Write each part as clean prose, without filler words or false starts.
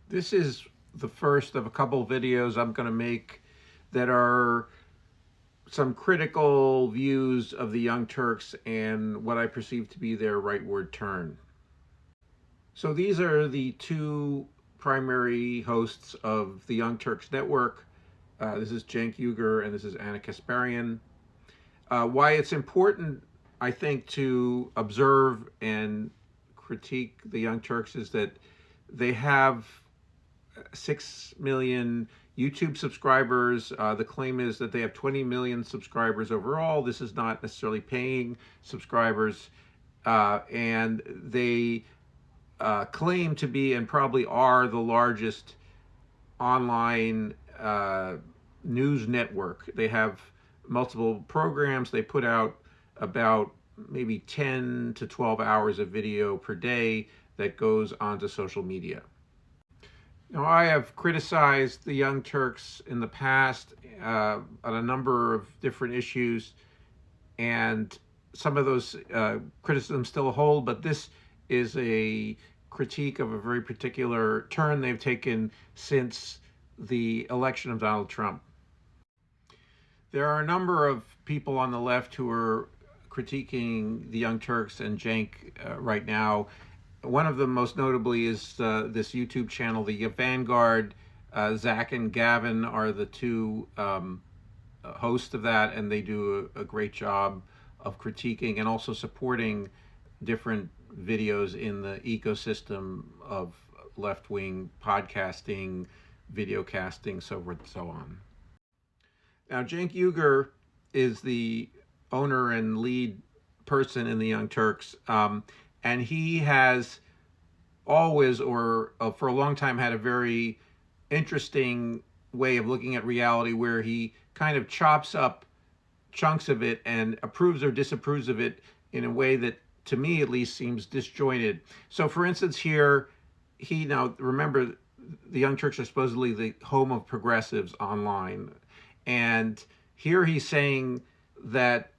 This is the first of a couple of videos I'm going to make that are some critical views of the Young Turks and what I perceive to be their rightward turn. So these are the two primary hosts of the Young Turks network. This is Cenk Uygur and this is Anna Kasparian. Why it's important, I think, to observe and critique the Young Turks is that they have 6 million YouTube subscribers. The claim is that they have 20 million subscribers overall. This is not necessarily paying subscribers. And they claim to be, and probably are, the largest online news network. They have multiple programs. They put out about maybe 10 to 12 hours of video per day that goes onto social media. Now, I have criticized the Young Turks in the past on a number of different issues, and some of those criticisms still hold, but this is a critique of a very particular turn they've taken since the election of Donald Trump. There are a number of people on the left who are critiquing the Young Turks and Cenk right now. One of them, most notably, is this YouTube channel, the Vanguard. Zach and Gavin are the two hosts of that, and they do a great job of critiquing and also supporting different videos in the ecosystem of left-wing podcasting, videocasting, so forth and so on. Now, Cenk Uygur is the owner and lead person in the Young Turks, and he has always, or for a long time, had a very interesting way of looking at reality where he kind of chops up chunks of it and approves or disapproves of it in a way that, to me at least, seems disjointed. So, for instance, here, now remember, the Young Turks are supposedly the home of progressives online. And here he's saying that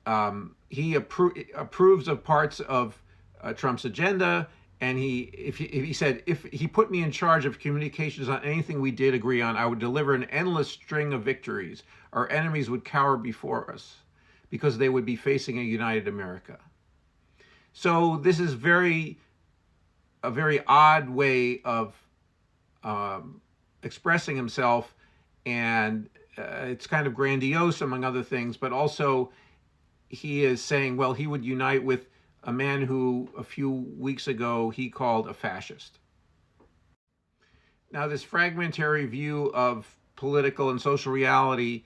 he approves of parts of Trump's agenda, and if he said, if he put me in charge of communications on anything we did agree on, I would deliver an endless string of victories. Our enemies would cower before us because they would be facing a united America. So this is a very odd way of expressing himself, and it's kind of grandiose, among other things, but also he is saying, well, he would unite with a man who a few weeks ago he called a fascist. Now, this fragmentary view of political and social reality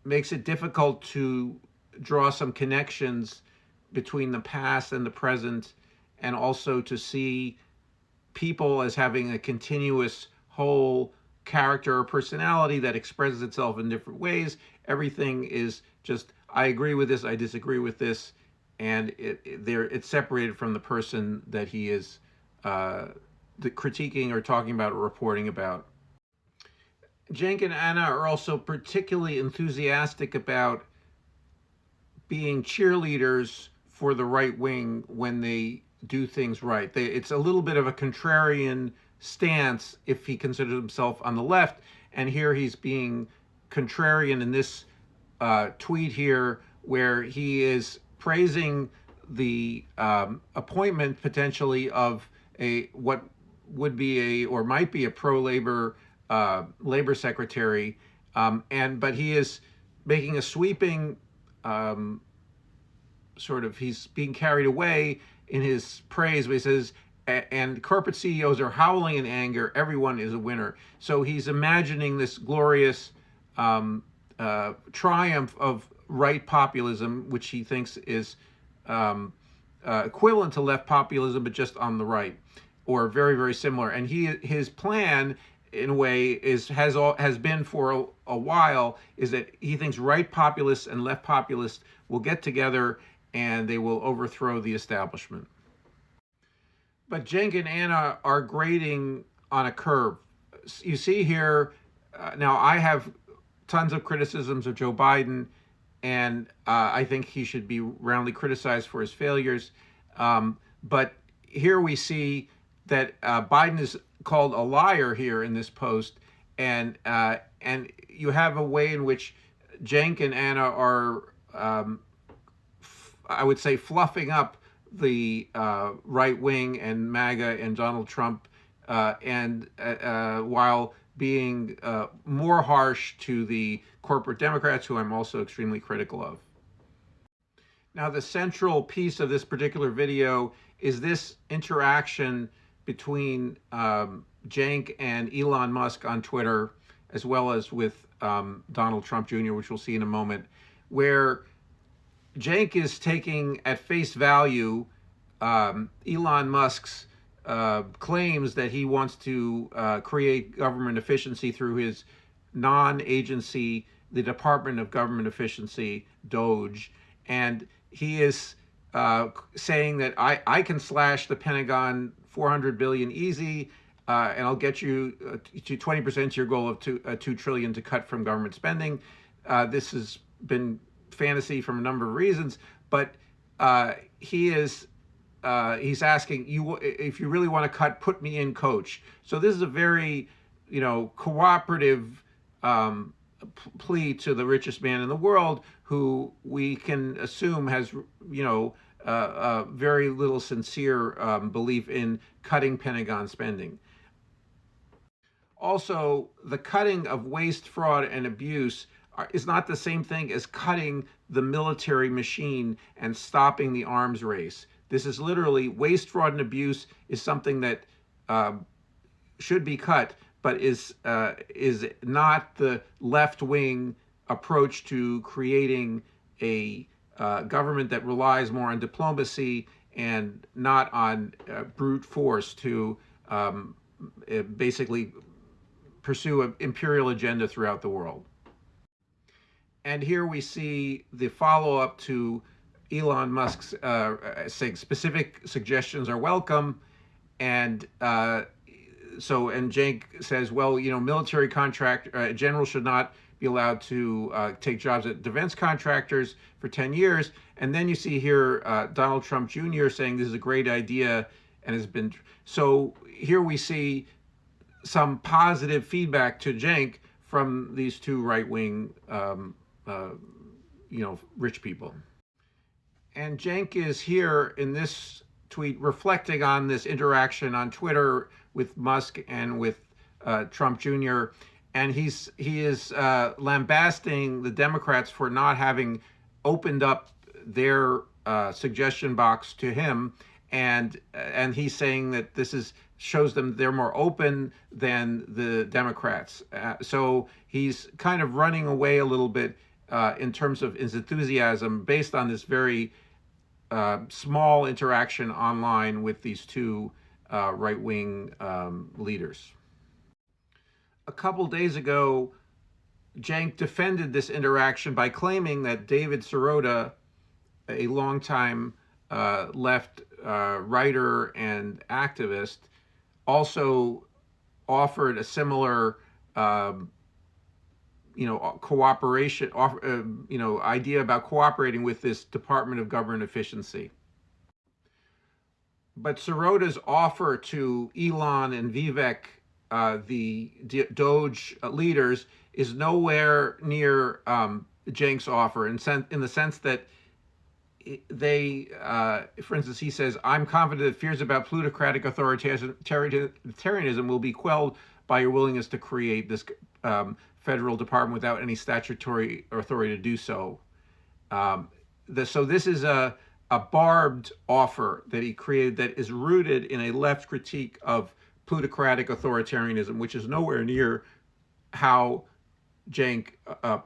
makes it difficult to draw some connections between the past and the present, and also to see people as having a continuous whole character or personality that expresses itself in different ways. Everything is just, I agree with this, I disagree with this, and it's separated from the person that he is critiquing or talking about or reporting about. Cenk and Anna are also particularly enthusiastic about being cheerleaders for the right wing when they do things right. It's a little bit of a contrarian stance if he considers himself on the left, and here he's being contrarian in this tweet here, where he is praising the appointment potentially of what would be a, or might be a pro-labor labor secretary, but he is making a sweeping he's being carried away in his praise, where he says, and corporate CEOs are howling in anger, everyone is a winner. So he's imagining this glorious triumph of right populism, which he thinks is equivalent to left populism, but just on the right, or very, very similar. And his plan, in a way, has been for a while, is that he thinks right populists and left populists will get together and they will overthrow the establishment. But Cenk and Anna are grading on a curve. You see here, now I have tons of criticisms of Joe Biden, and I think he should be roundly criticized for his failures. But here we see that Biden is called a liar here in this post, and you have a way in which Cenk and Anna are, I would say, fluffing up the right wing and MAGA and Donald Trump, and while being more harsh to the corporate Democrats, who I'm also extremely critical of. Now, the central piece of this particular video is this interaction between Cenk and Elon Musk on Twitter, as well as with Donald Trump Jr., which we'll see in a moment, where Cenk is taking at face value Elon Musk's claims that he wants to create government efficiency through his non-agency, the Department of Government Efficiency, DOGE, and he is saying that I can slash the Pentagon $400 billion easy, and I'll get you to 20% to your goal of $2 trillion to cut from government spending. This has been fantasy from a number of reasons, but he's asking you, if you really want to cut, put me in, coach. So this is a very, cooperative plea to the richest man in the world, who we can assume has, very little sincere belief in cutting Pentagon spending. Also, the cutting of waste, fraud, and abuse is not the same thing as cutting the military machine and stopping the arms race. This is literally waste, fraud, and abuse is something that should be cut, but is not the left-wing approach to creating a government that relies more on diplomacy and not on brute force to basically pursue an imperial agenda throughout the world. And here we see the follow-up to Elon Musk's saying specific suggestions are welcome, and Cenk says, well, military generals should not be allowed to take jobs at defense contractors for 10 years. And then you see here Donald Trump Jr. saying this is a great idea and has been. So here we see some positive feedback to Cenk from these two right-wing, rich people. And Cenk is here in this tweet reflecting on this interaction on Twitter with Musk and with Trump Jr. And he is lambasting the Democrats for not having opened up their suggestion box to him, and he's saying that this shows them they're more open than the Democrats. So he's kind of running away a little bit in terms of his enthusiasm based on this very small interaction online with these two right-wing leaders. A couple days ago, Cenk defended this interaction by claiming that David Sirota, a longtime left writer and activist, also offered a similar cooperation, idea about cooperating with this Department of Government Efficiency. But Sirota's offer to Elon and Vivek, the Doge leaders, is nowhere near Cenk's offer, in the sense that they, for instance, he says, I'm confident that fears about plutocratic authoritarianism will be quelled by your willingness to create this federal department without any statutory authority to do so. So this is a barbed offer that he created that is rooted in a left critique of plutocratic authoritarianism, which is nowhere near how Cenk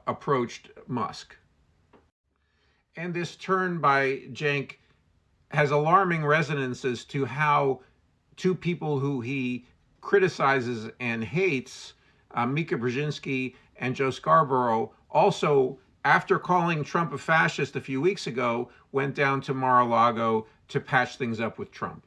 approached Musk. And this turn by Cenk has alarming resonances to how two people who he criticizes and hates, Mika Brzezinski and Joe Scarborough, also, after calling Trump a fascist a few weeks ago, went down to Mar-a-Lago to patch things up with Trump.